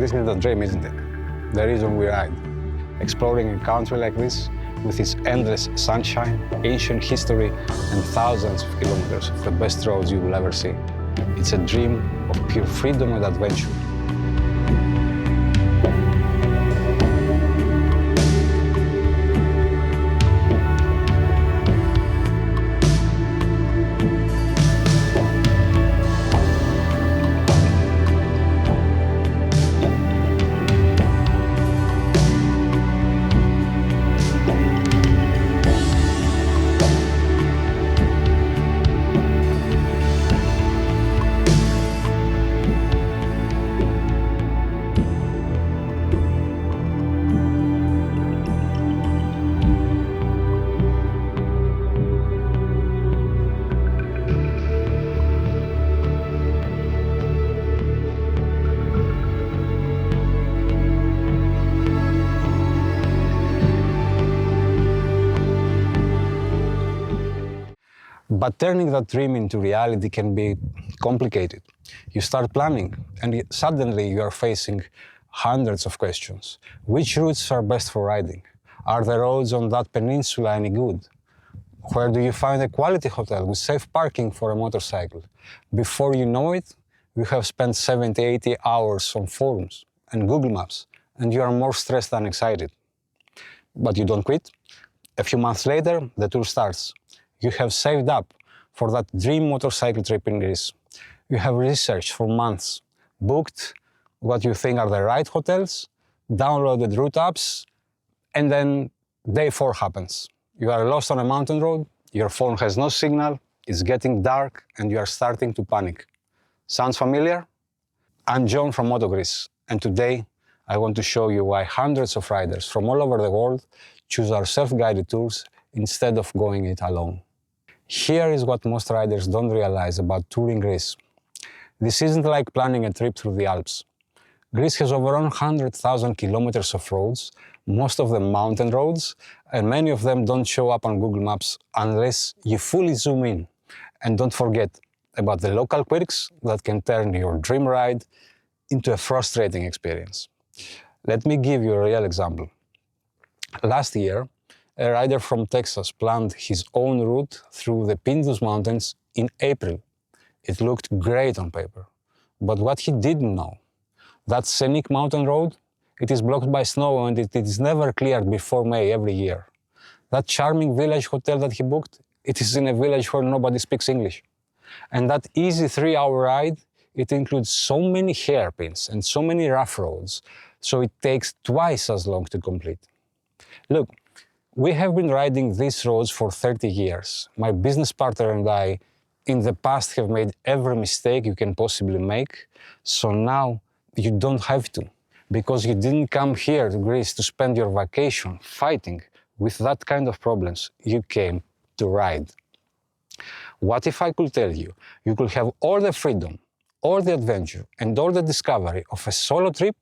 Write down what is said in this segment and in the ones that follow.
This is the dream, isn't it? The reason we ride. Exploring a country like this, with its endless sunshine, ancient history, and thousands of kilometers of the best roads you will ever see. It's a dream of pure freedom and adventure. But turning that dream into reality can be complicated. You start planning, and suddenly you are facing hundreds of questions. Which routes are best for riding? Are the roads on that peninsula any good? Where do you find a quality hotel with safe parking for a motorcycle? Before you know it, you have spent 70, 80 hours on forums and Google Maps, and you are more stressed than excited. But you don't quit. A few months later, the tour starts. You have saved up for that dream motorcycle trip in Greece. You have researched for months, booked what you think are the right hotels, downloaded route apps, and then day 4 happens. You are lost on a mountain road, your phone has no signal, it's getting dark, and you are starting to panic. Sounds familiar? I'm John from MotoGreece, and today I want to show you why hundreds of riders from all over the world choose our self-guided tours instead of going it alone. Here is what most riders don't realize about touring Greece. This isn't like planning a trip through the Alps. Greece has over 100,000 kilometers of roads, most of them mountain roads, and many of them don't show up on Google Maps unless you fully zoom in. And don't forget about the local quirks that can turn your dream ride into a frustrating experience. Let me give you a real example. Last year, a rider from Texas planned his own route through the Pindus Mountains in April. It looked great on paper. But what he didn't know, that scenic mountain road, it is blocked by snow and it is never cleared before May every year. That charming village hotel that he booked, it is in a village where nobody speaks English. And that easy 3-hour ride, it includes so many hairpins and so many rough roads, so it takes twice as long to complete. Look, we have been riding these roads for 30 years. My business partner and I, in the past, have made every mistake you can possibly make, so now you don't have to, because you didn't come here to Greece to spend your vacation fighting with that kind of problems. You came to ride. What if I could tell you, you could have all the freedom, all the adventure, and all the discovery of a solo trip,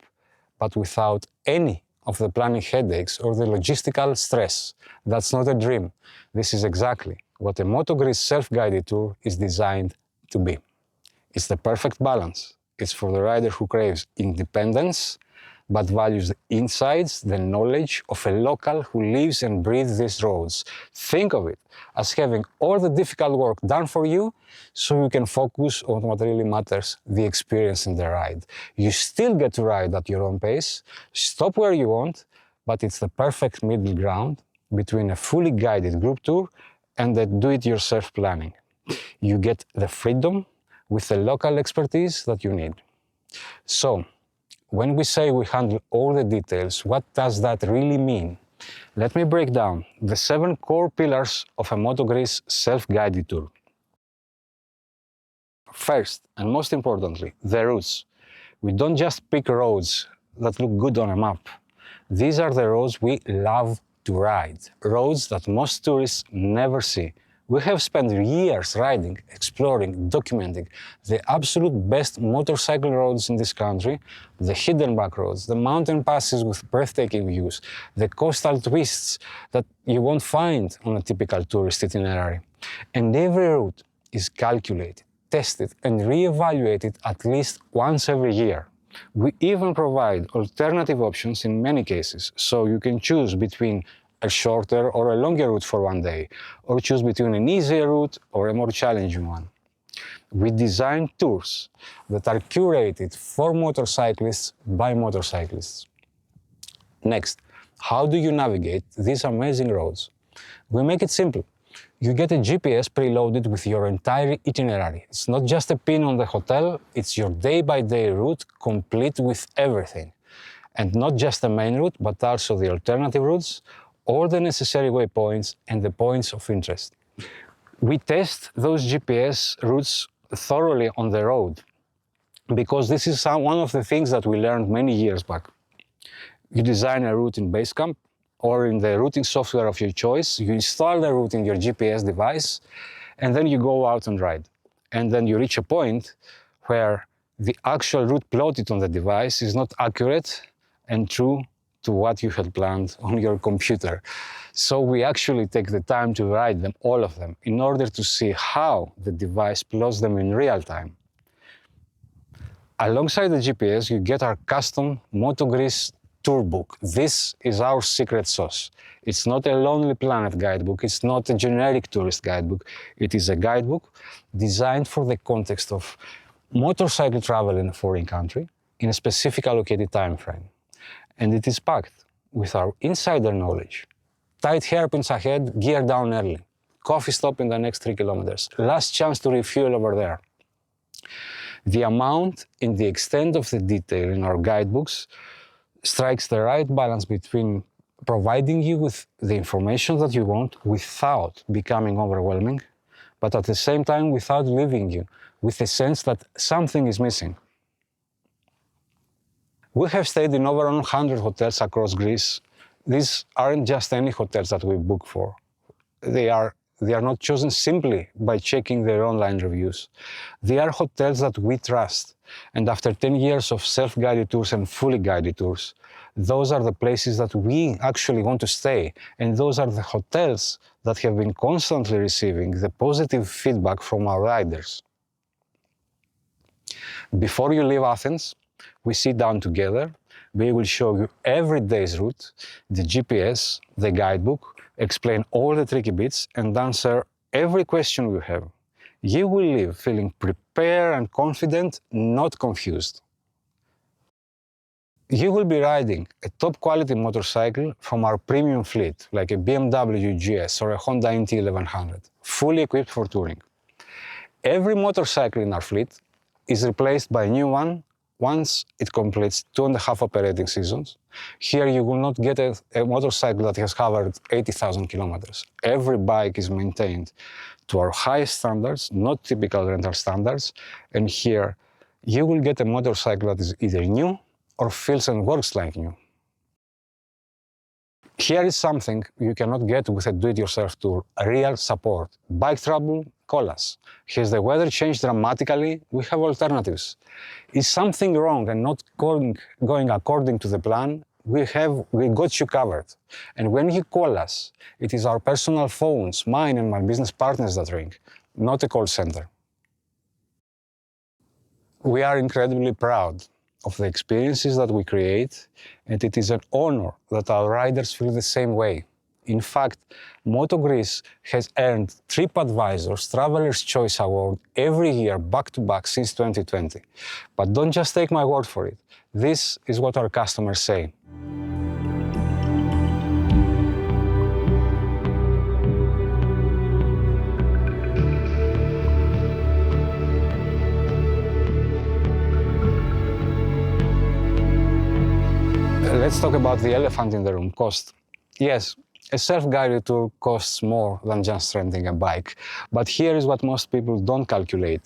but without any of the planning headaches or the logistical stress? That's not a dream. This is exactly what a MotoGreece self-guided tour is designed to be. It's the perfect balance. It's for the rider who craves independence, but values the insights, the knowledge of a local who lives and breathes these roads. Think of it as having all the difficult work done for you, so you can focus on what really matters, the experience in the ride. You still get to ride at your own pace, stop where you want, but it's the perfect middle ground between a fully guided group tour and the do-it-yourself planning. You get the freedom with the local expertise that you need. So, when we say we handle all the details, what does that really mean? Let me break down the 7 core pillars of a MotoGreece self-guided tour. First, and most importantly, the routes. We don't just pick roads that look good on a map. These are the roads we love to ride, roads that most tourists never see. We have spent years riding, exploring, documenting the absolute best motorcycle roads in this country, the hidden back roads, the mountain passes with breathtaking views, the coastal twists that you won't find on a typical tourist itinerary. And every route is calculated, tested, and re-evaluated at least once every year. We even provide alternative options in many cases, so you can choose between a shorter or a longer route for one day, or choose between an easier route or a more challenging one. We design tours that are curated for motorcyclists by motorcyclists. Next, how do you navigate these amazing roads? We make it simple. You get a GPS preloaded with your entire itinerary. It's not just a pin on the hotel, it's your day-by-day route complete with everything. And not just the main route, but also the alternative routes, all the necessary waypoints and the points of interest. We test those GPS routes thoroughly on the road, because this is one of the things that we learned many years back. You design a route in Basecamp or in the routing software of your choice, you install the route in your GPS device, and then you go out and ride. And then you reach a point where the actual route plotted on the device is not accurate and true to what you had planned on your computer. So we actually take the time to ride them, all of them, in order to see how the device plots them in real time. Alongside the GPS, you get our custom MotoGreece tour book. This is our secret sauce. It's not a Lonely Planet guidebook, it's not a generic tourist guidebook. It is a guidebook designed for the context of motorcycle travel in a foreign country in a specific allocated time frame. And it is packed with our insider knowledge. Tight hairpins ahead, gear down early. Coffee stop in the next 3 kilometers. Last chance to refuel over there. The amount and the extent of the detail in our guidebooks strikes the right balance between providing you with the information that you want without becoming overwhelming, but at the same time without leaving you with the sense that something is missing. We have stayed in over 100 hotels across Greece. These aren't just any hotels that we book for. They are not chosen simply by checking their online reviews. They are hotels that we trust. And after 10 years of self-guided tours and fully guided tours, those are the places that we actually want to stay. And those are the hotels that have been constantly receiving the positive feedback from our riders. Before you leave Athens, we sit down together. We will show you every day's route, the GPS, the guidebook, explain all the tricky bits, and answer every question you have. You will leave feeling prepared and confident, not confused. You will be riding a top-quality motorcycle from our premium fleet, like a BMW GS or a Honda NT 1100, fully equipped for touring. Every motorcycle in our fleet is replaced by a new one once it completes 2.5 operating seasons. Here you will not get a motorcycle that has covered 80,000 kilometers. Every bike is maintained to our highest standards, not typical rental standards, and here you will get a motorcycle that is either new or feels and works like new. Here is something you cannot get with a do-it-yourself tour, real support. Bike trouble? Call us. Has the weather changed dramatically? We have alternatives. Is something wrong and not going according to the plan? We got you covered. And when you call us, it is our personal phones, mine and my business partners that ring, not a call center. We are incredibly proud of the experiences that we create, and it is an honor that our riders feel the same way. In fact, MotoGreece has earned TripAdvisor's Traveler's Choice Award every year back-to-back since 2020. But don't just take my word for it. This is what our customers say. Let's talk about the elephant in the room, cost. Yes, a self-guided tour costs more than just renting a bike, but here is what most people don't calculate.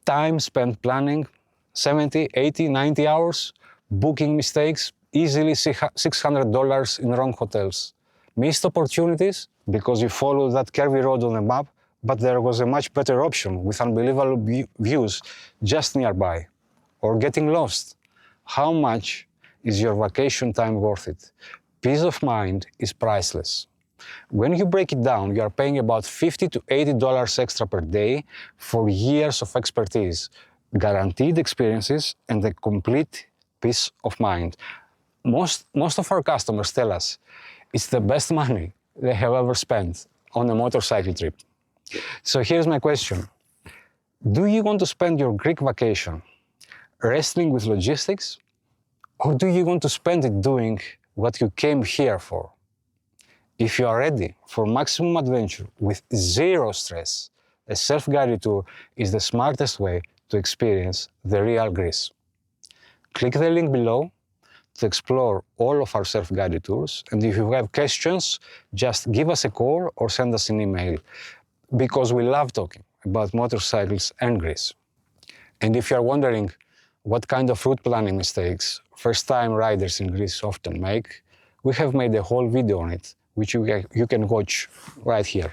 Time spent planning, 70, 80, 90 hours, booking mistakes, easily $600 in wrong hotels. Missed opportunities because you followed that curvy road on the map, but there was a much better option with unbelievable views just nearby. Or getting lost. How much is your vacation time worth it? Peace of mind is priceless. When you break it down, you are paying about $50 to $80 extra per day for years of expertise. guaranteed experiences, and a complete peace of mind. Most of our customers tell us it's the best money they have ever spent on a motorcycle trip. So here's my question. Do you want to spend your Greek vacation wrestling with logistics, or do you want to spend it doing what you came here for? If you are ready for maximum adventure with zero stress, a self-guided tour is the smartest way to experience the real Greece. Click the link below to explore all of our self-guided tours, and if you have questions, just give us a call or send us an email, because we love talking about motorcycles and Greece. And if you are wondering what kind of route planning mistakes first-time riders in Greece often make, we have made a whole video on it, which you can watch right here.